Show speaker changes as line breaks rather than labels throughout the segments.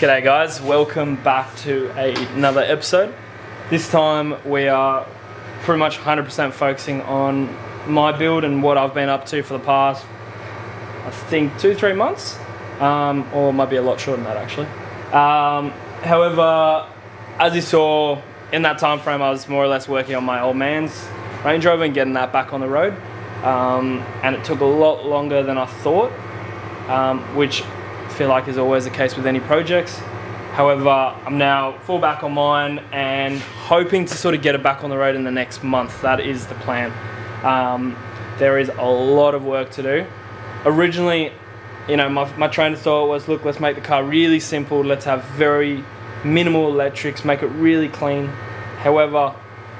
G'day guys, welcome back to another episode. This time we are pretty much 100% focusing on my build and what I've been up to for the past, I think 2-3 months, or it might be a lot shorter than that actually. However, as you saw in that time frame, I was more or less working on my old man's Range Rover and getting that back on the road, and it took a lot longer than I thought, which I feel like is always the case with any projects. However, I'm now full back on mine and hoping to sort of get it back on the road in the next month. That is the plan. There is a lot of work to do. Originally, you know, my train of thought was, look, let's make the car really simple. Let's have very minimal electrics, make it really clean. However,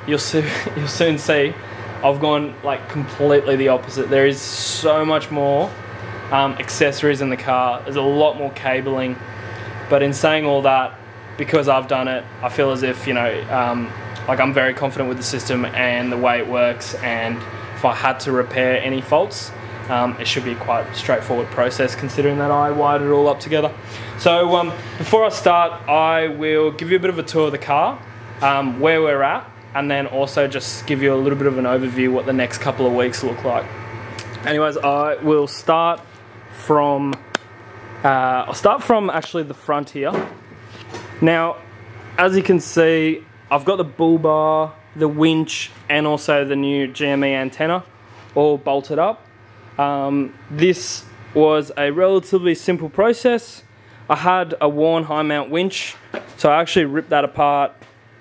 you'll soon see I've gone like completely the opposite. There is so much more accessories in the car. There's a lot more cabling. But in saying all that, because I've done it, I feel as if, you know, like I'm very confident with the system and the way it works, and if I had to repair any faults, it should be quite a straightforward process considering that I wired it all up together. So before I start, I will give you a bit of a tour of the car, where we're at, and then also just give you a little bit of an overview what the next couple of weeks look like. Anyways, I will start from I'll start from actually the front here. Now, as you can see, I've got the bull bar, the winch, and also the new GME antenna all bolted up. This was a relatively simple process. I had a worn high mount winch, so I actually ripped that apart,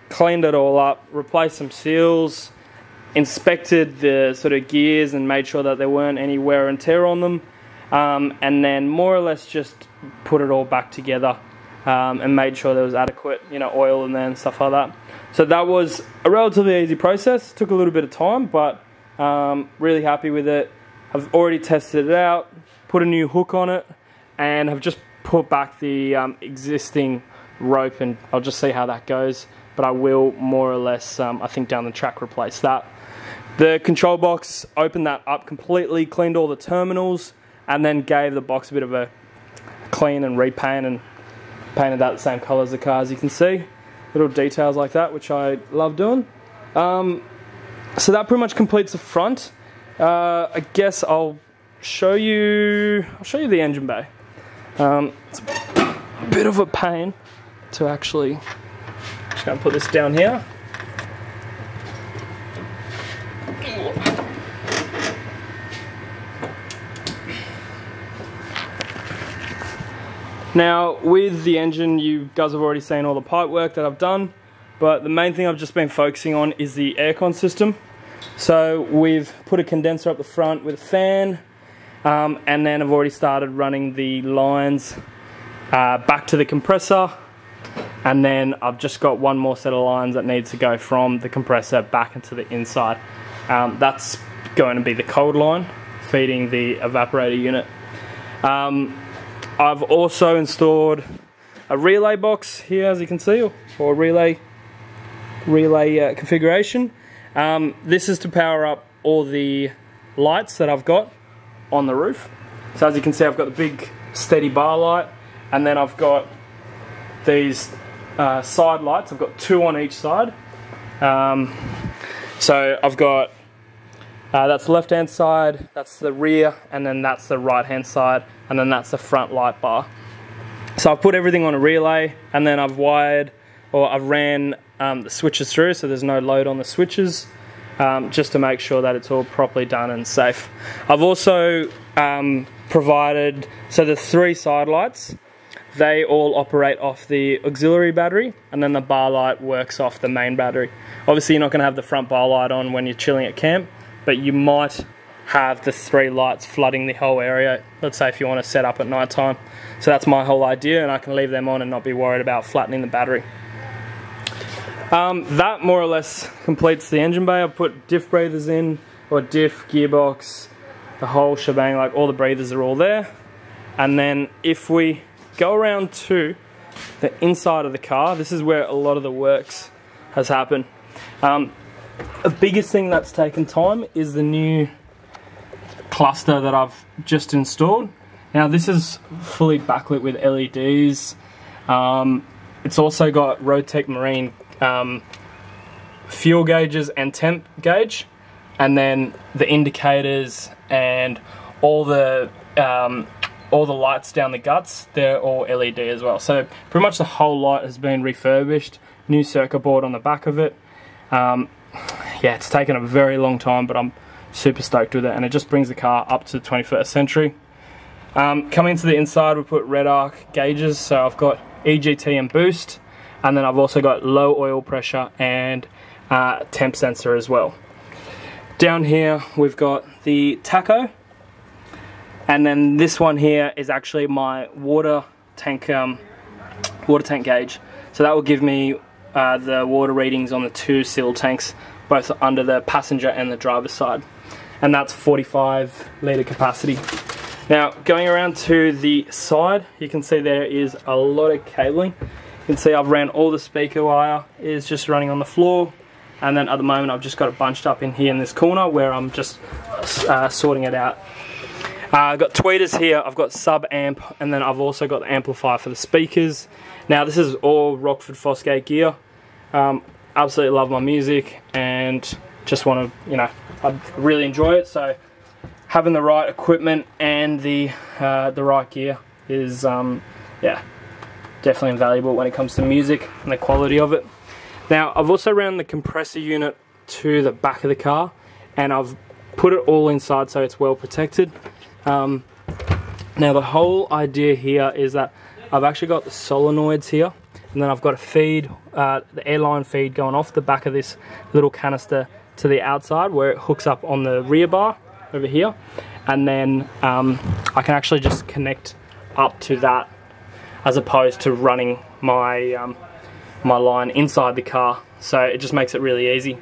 cleaned it all up, replaced some seals, inspected the sort of gears and made sure that there weren't any wear and tear on them. And then more or less just put it all back together, and made sure there was adequate, you know, oil in there and stuff like that. So that was a relatively easy process. Took a little bit of time, but really happy with it. I've already tested it out, put a new hook on it, and have just put back the existing rope, and I'll just see how that goes. But I will more or less, I think down the track, replace that. The control box, opened that up completely, cleaned all the terminals, and then gave the box a bit of a clean and repaint, and painted that the same colour as the car, as you can see. Little details like that, which I love doing. So that pretty much completes the front. I guess I'll show you the engine bay. It's a bit of a pain to actually, just gonna put this down here. Now, with the engine, you guys have already seen all the pipe work that I've done, but the main thing I've just been focusing on is the aircon system. So we've put a condenser up the front with a fan, and then I've already started running the lines back to the compressor, and then I've just got one more set of lines that needs to go from the compressor back into the inside. That's going to be the cold line feeding the evaporator unit. I've also installed a relay box here, as you can see, or relay configuration. This is to power up all the lights that I've got on the roof. So as you can see, I've got the big steady bar light, and then I've got these side lights. I've got 2 on each side. So I've got that's the left hand side, that's the rear, and then that's the right hand side, and then that's the front light bar. So I've put everything on a relay, and then I've wired, or I've ran the switches through, so there's no load on the switches, just to make sure that it's all properly done and safe. I've also provided, so the 3 side lights, they all operate off the auxiliary battery, and then the bar light works off the main battery. Obviously you're not going to have the front bar light on when you're chilling at camp, but you might have the 3 lights flooding the whole area, let's say if you want to set up at night time. So that's my whole idea, and I can leave them on and not be worried about flattening the battery. That more or less completes the engine bay. I've put diff breathers in, or diff, gearbox, the whole shebang, like all the breathers are all there. And then if we go around to the inside of the car, this is where a lot of the works has happened. The biggest thing that's taken time is the new cluster that I've just installed. Now this is fully backlit with LEDs. It's also got Roadtech Marine fuel gauges and temp gauge, and then the indicators and all the lights down the guts, they're all LED as well. So pretty much the whole lot has been refurbished, new circuit board on the back of it. Yeah, it's taken a very long time, but I'm super stoked with it, and it just brings the car up to the 21st century. Coming to the inside, we put red arc gauges, so I've got EGT and boost, and then I've also got low oil pressure and temp sensor as well. Down here we've got the tacho, and then this one here is actually my water tank gauge. So that will give me the water readings on the 2 seal tanks, both under the passenger and the driver's side, and that's 45 litre capacity. Now going around to the side, you can see there is a lot of cabling. You can see I've ran all the speaker wire is just running on the floor, and then at the moment I've just got it bunched up in here in this corner where I'm just sorting it out. I've got tweeters here, I've got sub amp, and then I've also got the amplifier for the speakers. Now this is all Rockford Fosgate gear. Absolutely love my music and just want to, you know, I really enjoy it. So having the right equipment and the right gear is yeah, definitely invaluable when it comes to music and the quality of it. Now I've also ran the compressor unit to the back of the car, and I've put it all inside so it's well protected. Now the whole idea here is that I've actually got the solenoids here, and then I've got a feed, the airline feed going off the back of this little canister to the outside where it hooks up on the rear bar over here, and then I can actually just connect up to that as opposed to running my my line inside the car. So it just makes it really easy.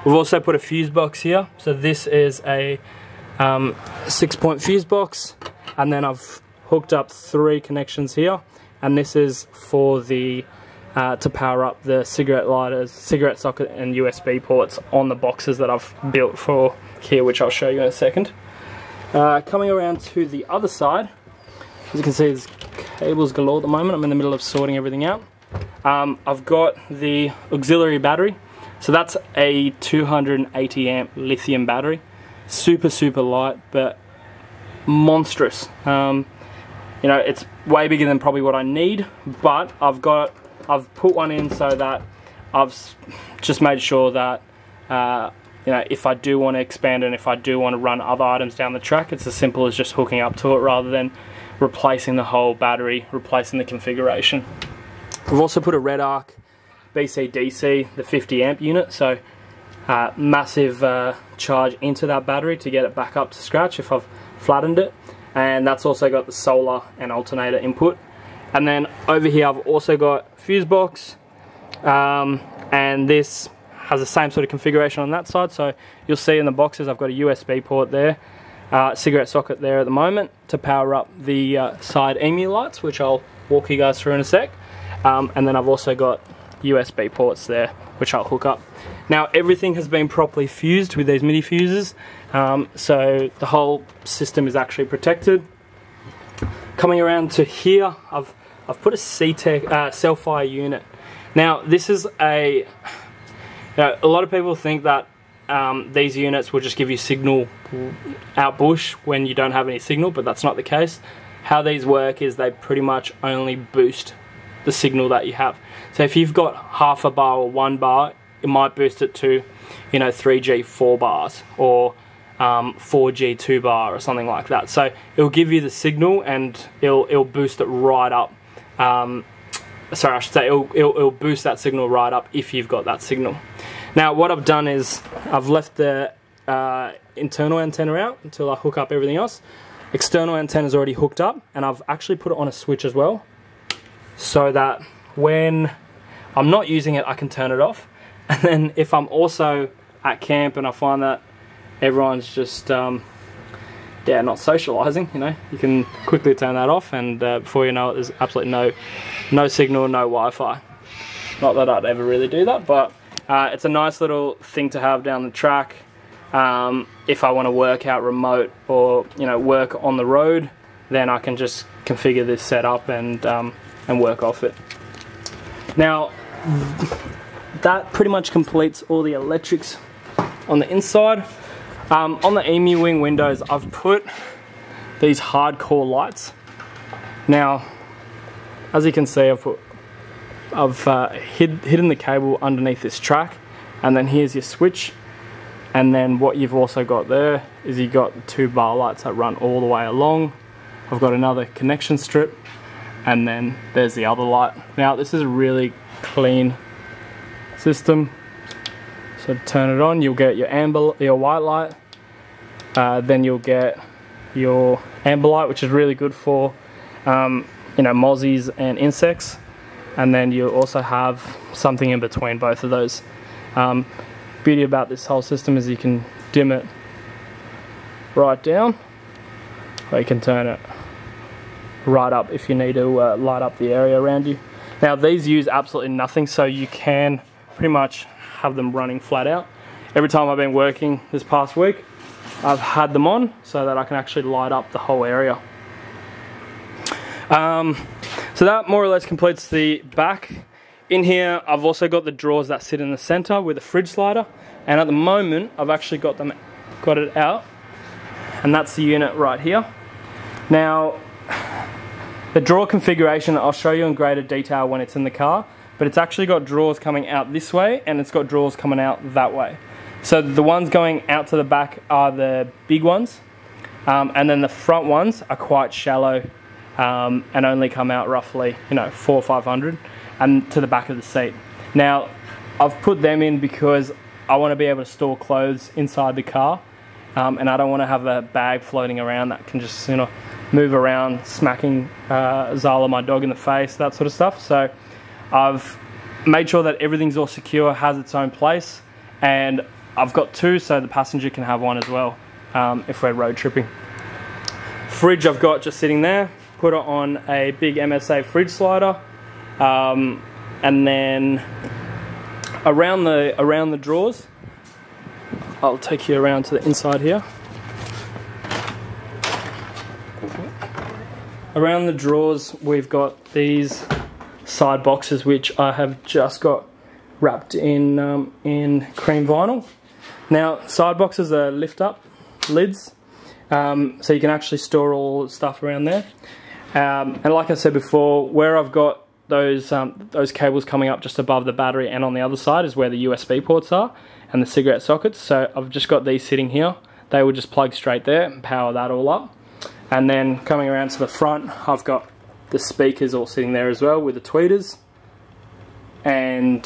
We've also put a fuse box here, so this is a 6-point fuse box, and then I've hooked up 3 connections here, and this is for the to power up the cigarette lighters, cigarette socket and USB ports on the boxes that I've built for here, which I'll show you in a second. Coming around to the other side, as you can see there's cables galore at the moment. I'm in the middle of sorting everything out. I've got the auxiliary battery, so that's a 280 amp lithium battery, super light but monstrous. You know, it's way bigger than probably what I need, but I've put one in so that I've just made sure that you know, if I do want to expand and if I do want to run other items down the track, it's as simple as just hooking up to it rather than replacing the whole battery, replacing the configuration. We've also put a red arc BC-DC, the 50 amp unit, so massive charge into that battery to get it back up to scratch if I've flattened it, and that's also got the solar and alternator input. And then over here I've also got fuse box, and this has the same sort of configuration on that side. So you'll see in the boxes I've got a USB port there, cigarette socket there at the moment to power up the side EMU lights, which I'll walk you guys through in a sec. And then I've also got USB ports there, which I'll hook up. Now everything has been properly fused with these MIDI fuses, so the whole system is actually protected. Coming around to here, I've put a C-Tech Cell-Fire unit. Now this is a lot of people think that these units will just give you signal out bush when you don't have any signal, but that's not the case. How these work is they pretty much only boost the signal that you have. So if you've got half a bar or 1 bar, it might boost it to, you know, 3G 4 bars or 4G 2 bar or something like that. So it'll give you the signal and it'll boost it right up. Sorry, I should say it'll boost that signal right up if you've got that signal. Now what I've done is I've left the internal antenna out until I hook up everything else. External antenna is already hooked up, and I've actually put it on a switch as well, so that when I'm not using it I can turn it off. And then if I'm also at camp and I find that everyone's just yeah, not socializing, you know, you can quickly turn that off, and before you know it there's absolutely no signal, no Wi-Fi. Not that I'd ever really do that, but it's a nice little thing to have down the track if I want to work out remote or, you know, work on the road. Then I can just configure this setup and and work off it. Now, that pretty much completes all the electrics on the inside. On the Emu Wing windows, I've put these hardcore lights. Now, as you can see, I've hidden the cable underneath this track, and then here's your switch. And then what you've also got there is you've got the 2 bar lights that run all the way along. I've got another connection strip, and then there's the other light. Now this is a really clean system. So to turn it on, you'll get your white light, then you'll get your amber light, which is really good for you know, mozzies and insects, and then you'll also have something in between both of those. Beauty about this whole system is you can dim it right down, or you can turn it right up if you need to light up the area around you. Now these use absolutely nothing, so you can pretty much have them running flat out. Every time I've been working this past week, I've had them on so that I can actually light up the whole area. So that more or less completes the back. In here, I've also got the drawers that sit in the center with a fridge slider, and at the moment, I've actually got it out, and that's the unit right here. Now, the drawer configuration, I'll show you in greater detail when it's in the car, but it's actually got drawers coming out this way, and it's got drawers coming out that way. So the ones going out to the back are the big ones, and then the front ones are quite shallow, and only come out roughly, you know, 400 or 500. And to the back of the seat. Now, I've put them in because I want to be able to store clothes inside the car, and I don't want to have a bag floating around that can just, you know, move around, smacking Zala, my dog, in the face, that sort of stuff. So I've made sure that everything's all secure, has its own place, and I've got 2 so the passenger can have one as well if we're road tripping. Fridge I've got just sitting there, put it on a big MSA fridge slider. And then around the drawers, I'll take you around to the inside here. Around the drawers, we've got these side boxes which I have just got wrapped in cream vinyl. Now, side boxes are lift up lids, so you can actually store all the stuff around there. And like I said before, where I've got those cables coming up just above the battery and on the other side is where the USB ports are and the cigarette sockets. So I've just got these sitting here. They will just plug straight there and power that all up. And then coming around to the front, I've got the speakers all sitting there as well with the tweeters. And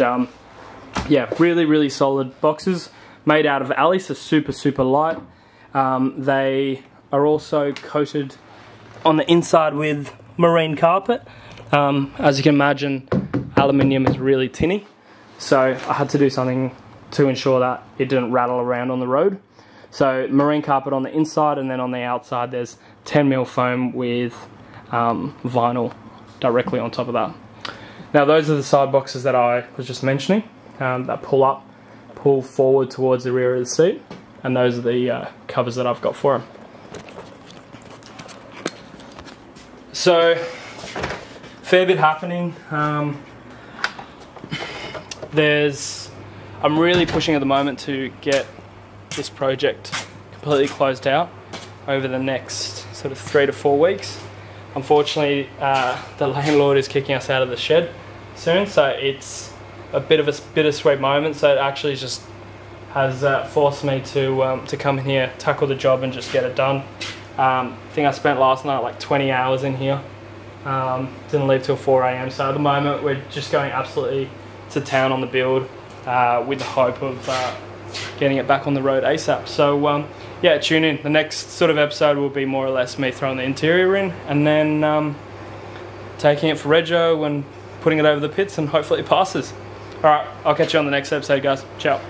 yeah, really solid boxes made out of Ali, so super light. They are also coated on the inside with marine carpet. As you can imagine, aluminium is really tinny, so I had to do something to ensure that it didn't rattle around on the road. So marine carpet on the inside, and then on the outside there's 10mm foam with vinyl directly on top of that. Now those are the side boxes that I was just mentioning, that pull forward towards the rear of the seat, and those are the covers that I've got for them. So, fair bit happening. I'm really pushing at the moment to get this project completely closed out over the next sort of 3 to 4 weeks. Unfortunately, the landlord is kicking us out of the shed soon, so it's a bit of a bittersweet moment. So it actually just has forced me to come in here, tackle the job, and just get it done. I think I spent last night like 20 hours in here. Didn't leave till 4 AM, so at the moment we're just going absolutely to town on the build with the hope of getting it back on the road ASAP. So yeah, tune in. The next sort of episode will be more or less me throwing the interior in, and then taking it for rego and putting it over the pits, and hopefully it passes. Alright, I'll catch you on the next episode, guys. Ciao.